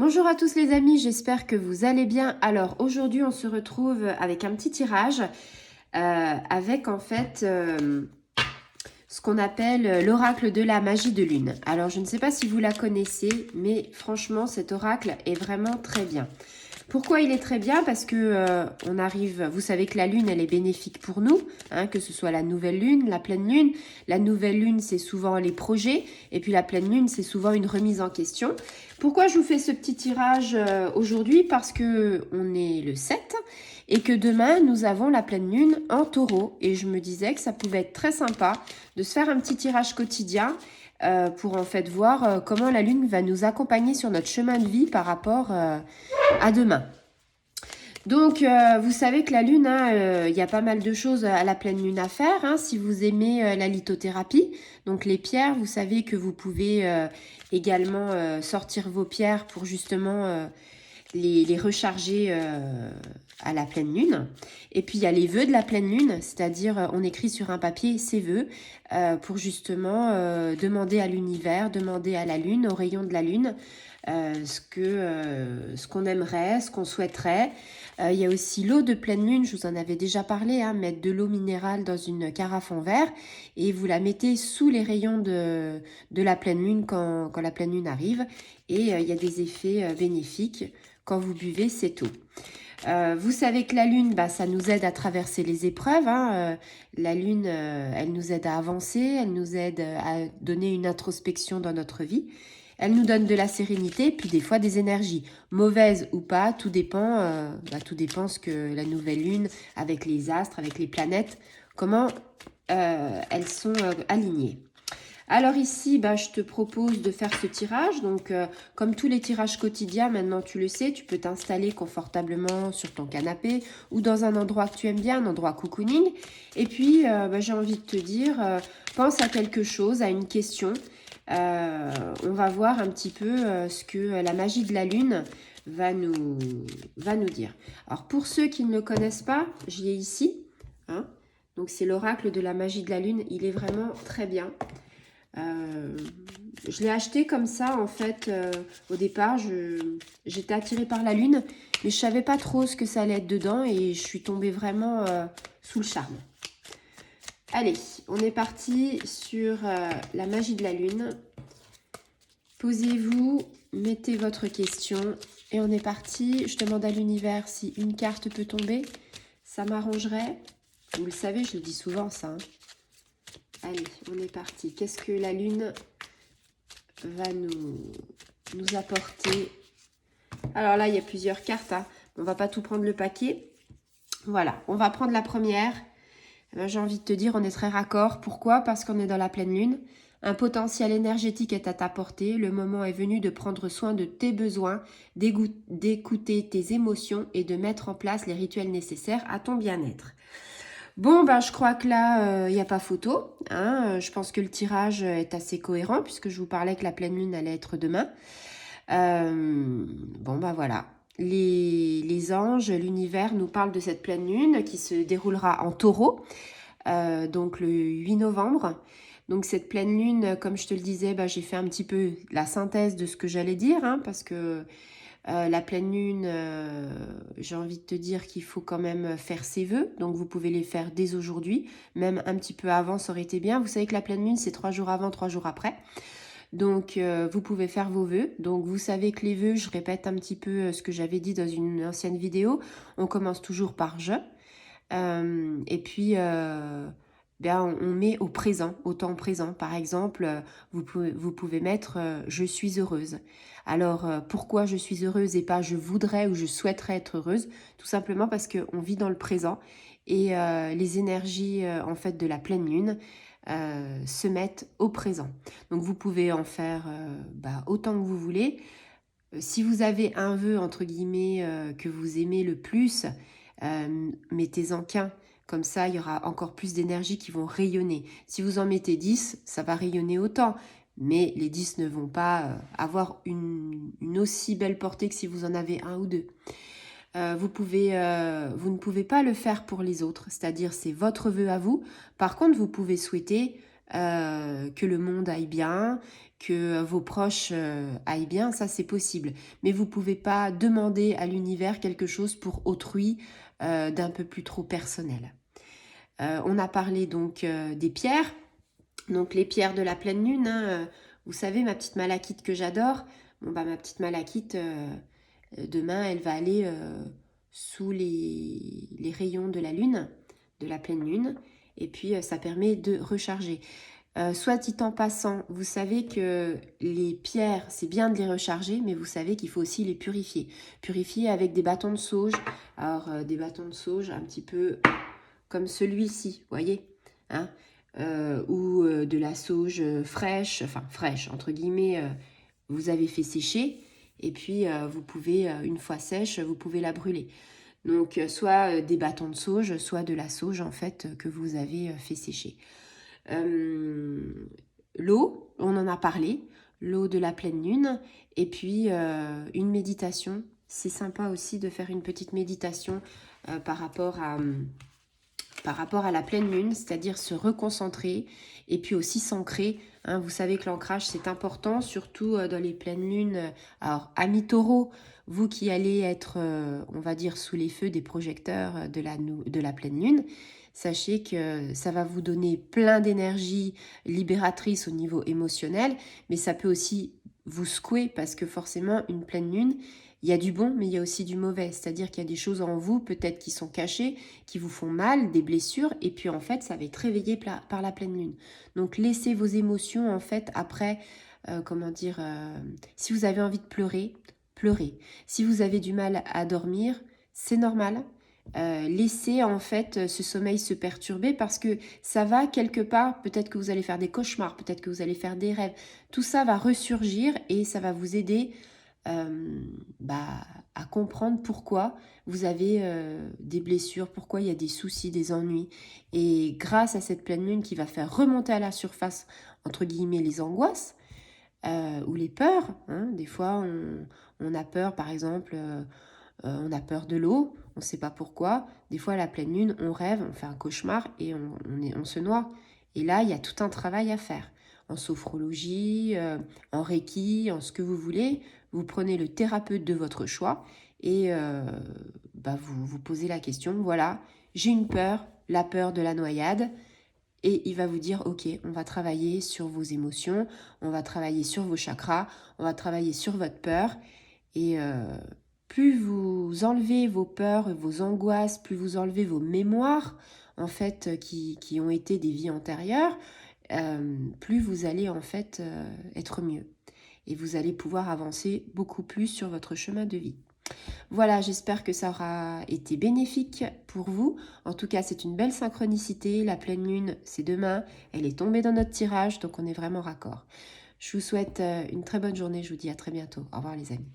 Bonjour à tous les amis, j'espère que vous allez bien. Alors aujourd'hui on se retrouve avec un petit tirage avec en fait ce qu'on appelle l'oracle de la magie de lune. Alors je ne sais pas si vous la connaissez, mais franchement cet oracle est vraiment très bien. Pourquoi il est très bien? Parce que on arrive, vous savez que la lune elle est bénéfique pour nous, hein, que ce soit la nouvelle lune, la pleine lune. La nouvelle lune c'est souvent les projets et puis la pleine lune c'est souvent une remise en question. Pourquoi je vous fais ce petit tirage aujourd'hui? Parce que on est le 7 et que demain nous avons la pleine lune en taureau et je me disais que ça pouvait être très sympa de se faire un petit tirage quotidien pour en fait voir comment la lune va nous accompagner sur notre chemin de vie par rapport à demain. Donc, vous savez que la lune, il y a pas mal de choses à la pleine lune à faire. Hein, si vous aimez la lithothérapie, donc les pierres, vous savez que vous pouvez également sortir vos pierres pour justement les recharger à la pleine lune. Et puis, il y a les vœux de la pleine lune, c'est-à-dire on écrit sur un papier ses vœux pour justement demander à l'univers, demander à la lune, au rayon de la lune, ce qu'on aimerait, ce qu'on souhaiterait. Il y a aussi l'eau de pleine lune, je vous en avais déjà parlé, hein, mettre de l'eau minérale dans une carafe en verre et vous la mettez sous les rayons de la pleine lune quand la pleine lune arrive et il y a des effets bénéfiques quand vous buvez cette eau. Vous savez que la lune, ça nous aide à traverser les épreuves. Hein. La lune, elle nous aide à avancer, elle nous aide à donner une introspection dans notre vie. Elle nous donne de la sérénité, puis des fois des énergies, mauvaises ou pas, tout dépend ce que la nouvelle lune, avec les astres, avec les planètes, comment elles sont alignées. Alors ici, je te propose de faire ce tirage. Donc, comme tous les tirages quotidiens, maintenant tu le sais, tu peux t'installer confortablement sur ton canapé ou dans un endroit que tu aimes bien, un endroit cocooning. Et puis, j'ai envie de te dire, pense à quelque chose, à une question. On va voir un petit peu ce que la magie de la lune va nous dire. Alors, pour ceux qui ne le connaissent pas, j'y ai ici. Hein, donc, c'est l'oracle de la magie de la lune. Il est vraiment très bien. Je l'ai acheté comme ça en fait au départ j'étais attirée par la lune mais je savais pas trop ce que ça allait être dedans et je suis tombée vraiment sous le charme. Allez, on est parti sur la magie de la lune. Posez-vous, mettez votre question et on est parti. Je demande à l'univers si une carte peut tomber, ça m'arrangerait. Vous le savez, je le dis souvent ça, hein. Allez, on est parti. Qu'est-ce que la lune va nous apporter? Alors là, il y a plusieurs cartes. Hein. On ne va pas tout prendre le paquet. Voilà, on va prendre la première. J'ai envie de te dire, on est très raccord. Pourquoi? Parce qu'on est dans la pleine lune. Un potentiel énergétique est à ta portée. Le moment est venu de prendre soin de tes besoins, d'écouter tes émotions et de mettre en place les rituels nécessaires à ton bien-être. Bon, je crois que là, il n'y a pas photo. Hein. Je pense que le tirage est assez cohérent puisque je vous parlais que la pleine lune allait être demain. Voilà. Les anges, l'univers nous parlent de cette pleine lune qui se déroulera en taureau, donc le 8 novembre. Donc cette pleine lune, comme je te le disais, j'ai fait un petit peu la synthèse de ce que j'allais dire, hein, parce que la pleine lune, j'ai envie de te dire qu'il faut quand même faire ses vœux. Donc, vous pouvez les faire dès aujourd'hui. Même un petit peu avant, ça aurait été bien. Vous savez que la pleine lune, c'est 3 jours avant, 3 jours après. Donc, vous pouvez faire vos vœux. Donc, vous savez que les vœux, je répète un petit peu ce que j'avais dit dans une ancienne vidéo. On commence toujours par « je ». Et puis, on met au présent, au temps présent. Par exemple, vous pouvez mettre je suis heureuse ». Alors, pourquoi je suis heureuse et pas je voudrais ou je souhaiterais être heureuse? Tout simplement parce qu'on vit dans le présent et les énergies en fait de la pleine lune se mettent au présent. Donc, vous pouvez en faire autant que vous voulez. Si vous avez un vœu, entre guillemets, que vous aimez le plus, mettez-en qu'un. Comme ça, il y aura encore plus d'énergie qui vont rayonner. Si vous en mettez 10, ça va rayonner autant. Mais les 10 ne vont pas avoir une aussi belle portée que si vous en avez un ou deux. Vous ne pouvez pas le faire pour les autres. C'est-à-dire, c'est votre vœu à vous. Par contre, vous pouvez souhaiter que le monde aille bien, que vos proches aillent bien, ça c'est possible. Mais vous ne pouvez pas demander à l'univers quelque chose pour autrui d'un peu plus trop personnel. On a parlé donc des pierres, donc les pierres de la pleine lune, hein, vous savez ma petite malachite que j'adore, bon, bah, ma petite malachite, demain elle va aller sous les rayons de la lune, de la pleine lune, et puis ça permet de recharger. Soit dit en passant, vous savez que les pierres, c'est bien de les recharger, mais vous savez qu'il faut aussi les purifier. Purifier avec des bâtons de sauge. Alors, des bâtons de sauge un petit peu comme celui-ci, voyez, hein, ou de la sauge fraîche, enfin fraîche, entre guillemets, vous avez fait sécher, et puis vous pouvez, une fois sèche, vous pouvez la brûler. Donc, soit des bâtons de sauge, soit de la sauge, en fait, que vous avez fait sécher. L'eau, on en a parlé, l'eau de la pleine lune, et puis une méditation. C'est sympa aussi de faire une petite méditation par rapport à la pleine lune, c'est-à-dire se reconcentrer et puis aussi s'ancrer. Hein, vous savez que l'ancrage, c'est important, surtout dans les pleines lunes. Alors, amis taureaux, vous qui allez être, on va dire, sous les feux des projecteurs de la pleine lune, sachez que ça va vous donner plein d'énergie libératrice au niveau émotionnel, mais ça peut aussi vous secouer parce que forcément, une pleine lune, il y a du bon, mais il y a aussi du mauvais. C'est-à-dire qu'il y a des choses en vous, peut-être qui sont cachées, qui vous font mal, des blessures, et puis en fait, ça va être réveillé par la pleine lune. Donc, laissez vos émotions, en fait, après, si vous avez envie de pleurer, pleurez. Si vous avez du mal à dormir, c'est normal. Laissez en fait ce sommeil se perturber parce que ça va quelque part, peut-être que vous allez faire des cauchemars, peut-être que vous allez faire des rêves. Tout ça va ressurgir et ça va vous aider euh, bah, à comprendre pourquoi vous avez des blessures, pourquoi il y a des soucis, des ennuis. Et grâce à cette pleine lune qui va faire remonter à la surface, entre guillemets, les angoisses ou les peurs. Hein. Des fois, on a peur, par exemple, on a peur de l'eau, on ne sait pas pourquoi. Des fois, à la pleine lune, on rêve, on fait un cauchemar et on se noie. Et là, il y a tout un travail à faire. En sophrologie, en reiki, en ce que vous voulez. Vous prenez le thérapeute de votre choix et vous vous posez la question, voilà, j'ai une peur, la peur de la noyade. Et il va vous dire, ok, on va travailler sur vos émotions, on va travailler sur vos chakras, on va travailler sur votre peur. Et plus vous enlevez vos peurs, vos angoisses, plus vous enlevez vos mémoires, en fait, qui ont été des vies antérieures, plus vous allez en fait être mieux. Et vous allez pouvoir avancer beaucoup plus sur votre chemin de vie. Voilà, j'espère que ça aura été bénéfique pour vous. En tout cas, c'est une belle synchronicité. La pleine lune, c'est demain. Elle est tombée dans notre tirage, donc on est vraiment raccord. Je vous souhaite une très bonne journée. Je vous dis à très bientôt. Au revoir les amis.